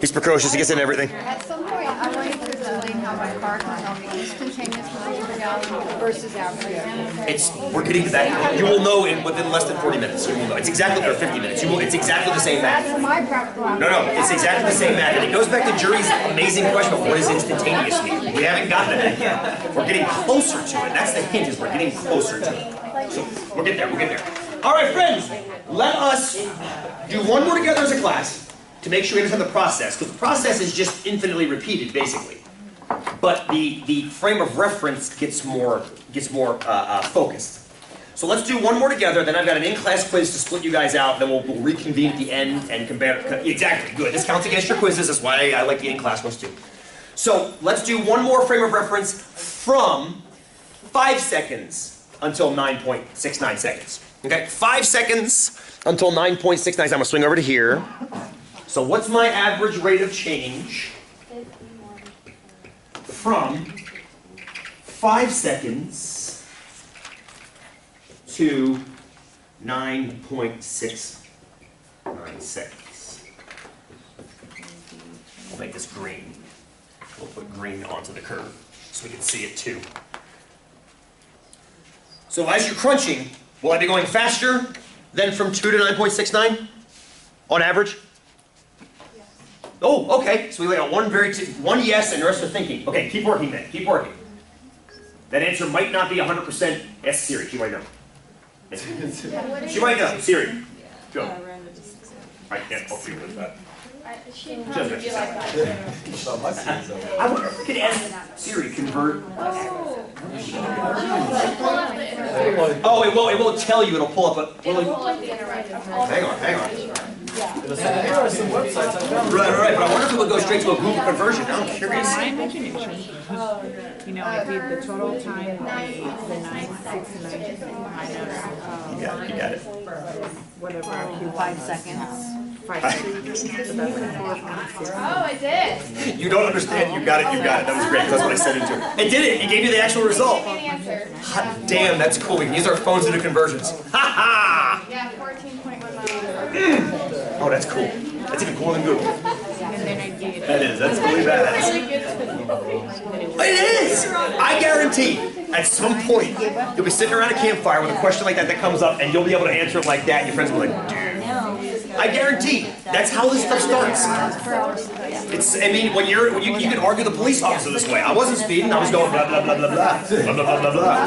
He's precocious. He gets into everything. At some point, I wanted to explain how my car can tell me instantaneous miles per gallon versus average. We're getting to that. You will know within less than 40 minutes. You will know. It's exactly, or 50 minutes. It's exactly the same math. That's my practical application. No, it's exactly the same math. And it goes back to Jury's amazing question of what does instantaneous mean? We haven't gotten to that yet. We're getting closer to it. That's the hint, is we're getting closer to it. So we'll get there, we'll get there. All right, friends, let us do one more together as a class to make sure we understand the process, because the process is just infinitely repeated, basically. But the frame of reference gets more focused. So let's do one more together, then I've got an in-class quiz to split you guys out, then we'll reconvene at the end and compare. Exactly, good. This counts against your quizzes, that's why I like the in-class ones too. So let's do one more frame of reference from 5 seconds until 9.69 seconds. Okay, 5 seconds until 9.69. I'm gonna swing over to here. So what's my average rate of change from 5 seconds to 9.69 seconds? We'll make this green. We'll put green onto the curve so we can see it too. So as you're crunching, will I be going faster than from 2 to 9.69 on average? Yes. Oh, okay. So we got one yes and the rest are thinking. Okay, keep working then. Keep working. That answer might not be 100% yes, Siri. She might know. She might know. Siri. Go. Right, yeah, I'll figure with that. She'd probably be like that. I wonder if we could ask Siri convert. Oh, it won't tell you. It'll pull up a. Hang on. Here are some websites I found. Right. But I wonder if it would go straight to a Google conversion. I'm curious. My imagination, you know, I did the total time, the 9.69 Yeah, you got it. whatever, 5 seconds. 5 seconds. Oh, I did. You don't understand. You got it. That was great. That's what I said into it. It did it. It gave you the actual result. Hot damn, that's cool. We can use our phones to do conversions. Ha ha! Yeah, 14.1 miles. Oh, that's cool. That's even cooler than Google. And then I did. That is. That's really badass. It is! I guarantee, at some point, you'll be sitting around a campfire with a question like that comes up, and you'll be able to answer it like that, and your friends will be like, dude. I guarantee, that's how this stuff starts. I mean, when you can argue the police officer this way. I wasn't speeding, I was going blah, blah, blah, blah, blah, blah, blah, blah, blah.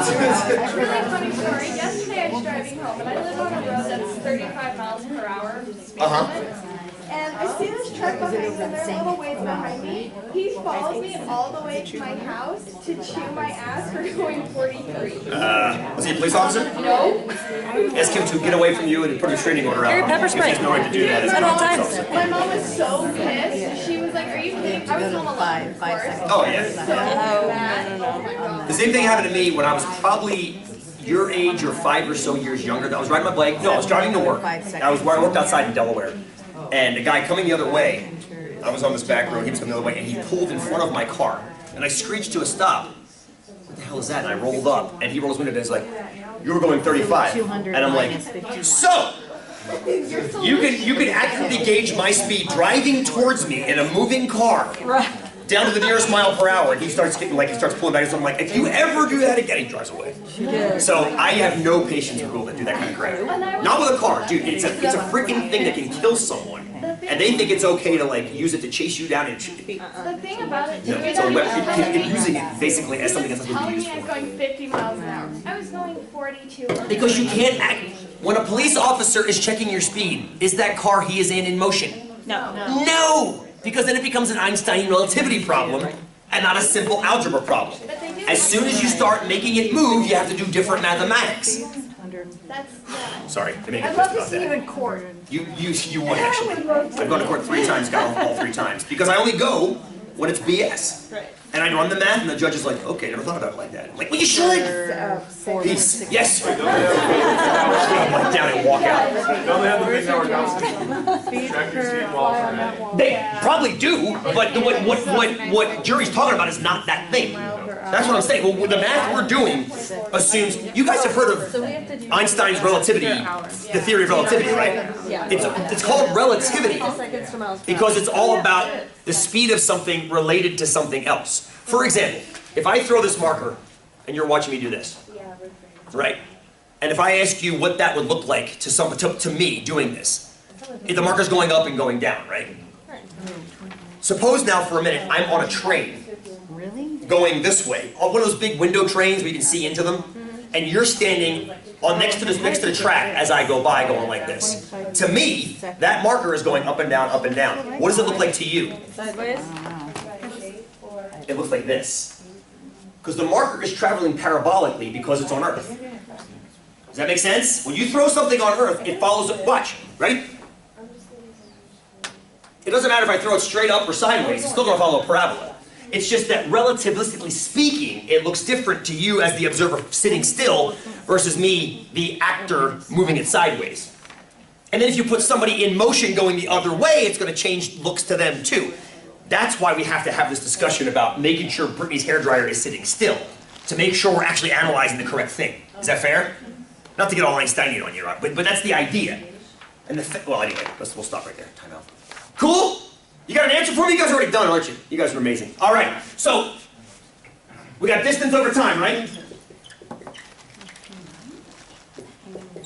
Really funny story. Yesterday I was driving home, and I live on a road that's 35 miles per hour. And I see this truck behind me, and they're a little ways behind me. He follows me all the way to my house to chew my ass for going 43. Was he a police officer? No. Ask him to get away from you and put a restraining order out. Pepper spray. He has no right to do that. At all times. My mom was so pissed. She was like, "Are you kidding?" I was home alone, of course. Oh, yeah. So mad. Oh my god. The same thing happened to me when I was probably your age or 5 or so years younger. I was riding my bike. No, I was driving to work. I worked outside in Delaware. And a guy coming the other way, I was on this back road, he was coming the other way, and he pulled in front of my car. And I screeched to a stop. What the hell is that? And I rolled up, and he rolls window and he's like, "You were going 35. And I'm like, so, you can accurately gauge my speed driving towards me in a moving car. Down to the nearest mile per hour, and he starts pulling back, so I'm like, if you ever do that again, he drives away. So I have no patience with people that do that kind of crap. Not with a car, dude. It's a freaking thing that can kill someone, and they think it's okay to like use it to chase you down and The thing about it, no, it's a weapon. You're using it basically as something that's supposed to be used I was for. going 50 miles an hour. I was going 42. Because you can't act. When a police officer is checking your speed, is that car he is in motion? No! Because then it becomes an Einstein relativity problem and not a simple algebra problem. As soon as you start making it move, you have to do different mathematics. Sorry, I made a I'd love about to see you that. in court. You would actually. I've gone to court 3 times, got all 3 times. Because I only go when it's BS. And I run the math, and the judge is like, okay, never thought about it like that. I'm like, well, you should. Peace. Yes. I'll walk down and walk out. Don't they have the big hour constant? Track your speed while They probably do, but what Jury's talking about is not that thing. That's what I'm saying. Well, the math we're doing assumes, you guys have heard of Einstein's relativity, the theory of relativity, right? It's called relativity because it's all about the speed of something related to something else. For example, if I throw this marker and you're watching me do this, right? And if I ask you what that would look like to me doing this, the marker's going up and going down, right? Suppose now for a minute I'm on a train going this way, on one of those big window trains where you can see into them, and you're standing next to the track as I go by going like this. To me, that marker is going up and down, up and down. What does it look like to you? Sideways. It looks like this. Because the marker is traveling parabolically because it's on Earth. Does that make sense? When you throw something on Earth, it follows it. Watch. Ready? It doesn't matter if I throw it straight up or sideways, it's still going to follow a parabola. It's just that relativistically speaking, it looks different to you as the observer sitting still versus me, the actor, moving it sideways. And then if you put somebody in motion going the other way, it's going to change looks to them too. That's why we have to have this discussion about making sure Brittany's hairdryer is sitting still, to make sure we're actually analyzing the correct thing. Is that fair? Not to get all Einsteinian on you, but that's the idea. And well, anyway, we'll stop right there. Time out. Cool? You got an answer for me? You guys are already done, aren't you? You guys are amazing. All right, so we got distance over time, right?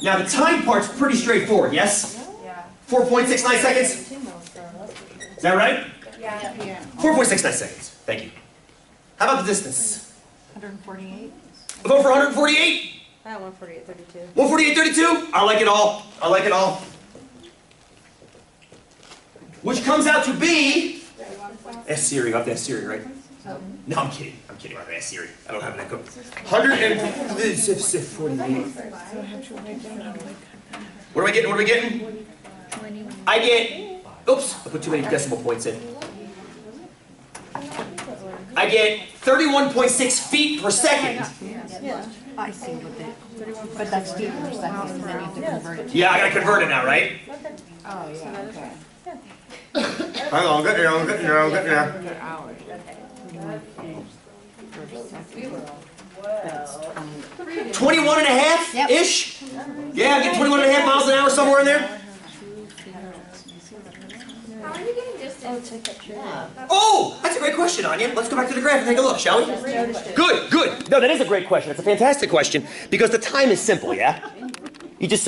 Now the time part's pretty straightforward, yes? Yeah. 4.69 seconds? Is that right? Yeah. 4.69 seconds. Thank you. How about the distance? 148. Vote for 148? 148.32. 148.32? I like it all. I like it all. Which comes out to be... Ask Siri. You have to ask Siri, right? No, I'm kidding. I'm kidding. I have to ask Siri. I don't have that code. 148. What am I getting? What am I getting? I get... Oops, I put too many decimal points in. I get 31.6 feet per second. I see what that, but that's feet per second, and then you have to convert it to. Yeah, I gotta convert it now, right? Oh, yeah, okay. Hang on, I'm getting there, I'm getting there, I'm getting there. 21 and a half-ish? Yeah, I get 21 and a half miles an hour somewhere in there. How are you getting distance? Oh, that's a great question, Anya. Let's go back to the graph and take a look, shall we? Good, good. No, that is a great question. It's a fantastic question because the time is simple, yeah? You just